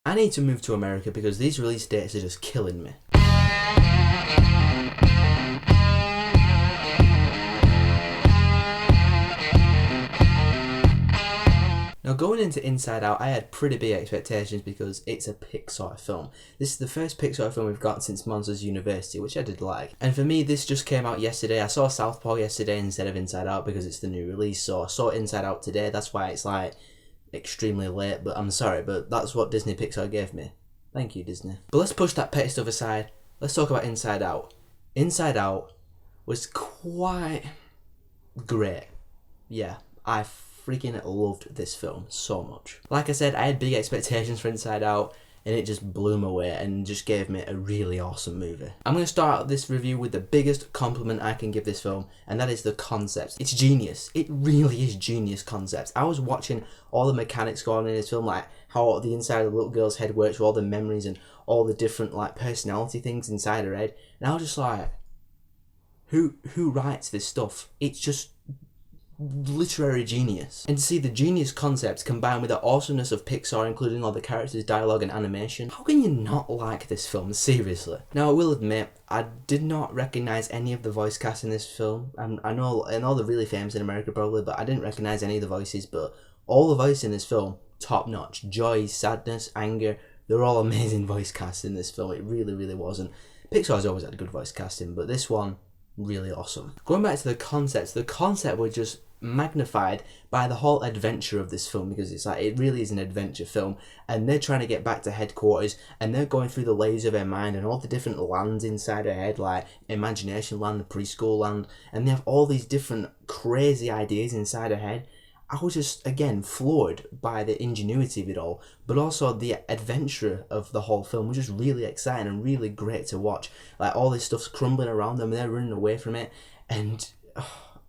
I need to move to America because these release dates are just killing me. Now going into Inside Out, I had pretty big expectations because it's a Pixar film. This is the first Pixar film we've got since Monsters University, which I did like. And for me, this just came out yesterday. I saw Southpaw yesterday instead of Inside Out because it's the new release, so I saw Inside Out today. That's why it's like extremely late, but I'm sorry, but that's what Disney Pixar gave me. Thank you, Disney. But let's push that petty stuff aside. Let's talk about Inside Out. Inside Out was quite great. Yeah, I freaking loved this film so much. Like I said, I had big expectations for Inside Out, and it just blew me away and just gave me a really awesome movie. I'm going to start out this review with the biggest compliment I can give this film, and that is the concept. It's genius. It really is genius concepts. I was watching all the mechanics going on in this film, like how the inside of the little girl's head works with all the memories and all the different like personality things inside her head, and I was just like, who writes this stuff? It's just literary genius. And to see the genius concepts combined with the awesomeness of Pixar, including all the characters, dialogue and animation, how can you not like this film? Seriously. Now I will admit, I did not recognise any of the voice cast in this film. I know they're really famous in America probably, but I didn't recognise any of the voices. But all the voices in this film, top notch. Joy, sadness, anger, they're all amazing voice casts in this film. It really, really wasn't. Pixar's always had good voice casting, but this one, really awesome. Going back to the concept were just magnified by the whole adventure of this film, because it's like, it really is an adventure film, and they're trying to get back to headquarters, and they're going through the layers of her mind and all the different lands inside her head, like imagination land, the preschool land, and they have all these different crazy ideas inside her head. I was just, again, floored by the ingenuity of it all, but also the adventure of the whole film was just really exciting and really great to watch. Like, all this stuff's crumbling around them and they're running away from it, and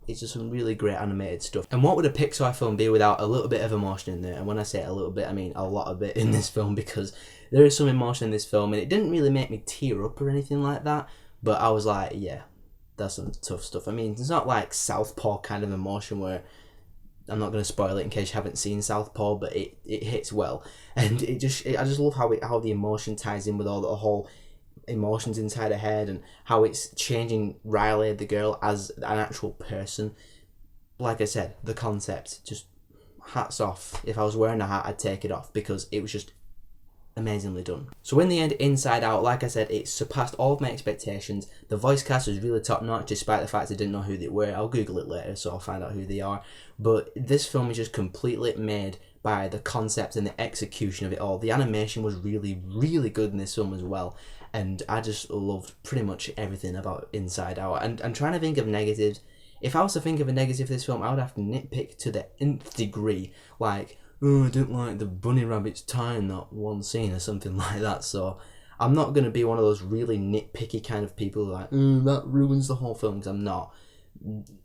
it's just some really great animated stuff. And what would a Pixar film be without a little bit of emotion in there? And when I say a little bit, I mean a lot of it in this film, because there is some emotion in this film, and it didn't really make me tear up or anything like that, but I was like, yeah, that's some tough stuff. I mean, it's not like Southpaw kind of emotion where, I'm not going to spoil it in case you haven't seen Southpaw, but it hits well, and I just love how the emotion ties in with all the whole emotions inside her head, and how it's changing Riley, the girl, as an actual person. Like I said, the concept, just hats off. If I was wearing a hat, I'd take it off, because it was just amazingly done. So in the end, Inside Out, like I said, it surpassed all of my expectations. The voice cast was really top notch, despite the fact I didn't know who they were. I'll Google it later, so I'll find out who they are. But this film is just completely made by the concept and the execution of it all. The animation was really, really good in this film as well. And I just loved pretty much everything about Inside Out. And I'm trying to think of negatives. If I was to think of a negative for this film, I would have to nitpick to the nth degree. Like, oh, I didn't like the bunny rabbit's tie in that one scene or something like that. So I'm not going to be one of those really nitpicky kind of people who are like, that ruins the whole film, because I'm not.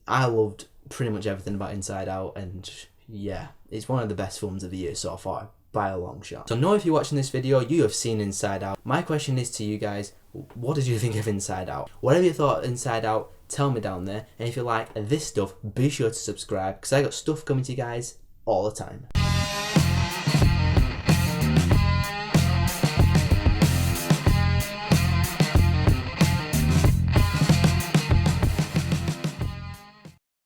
I loved pretty much everything about Inside Out, and yeah, it's one of the best films of the year so far, by a long shot. So know if you're watching this video, you have seen Inside Out. My question is to you guys, what did you think of Inside Out? Whatever you thought of Inside Out, tell me down there. And if you like this stuff, be sure to subscribe, because I got stuff coming to you guys all the time.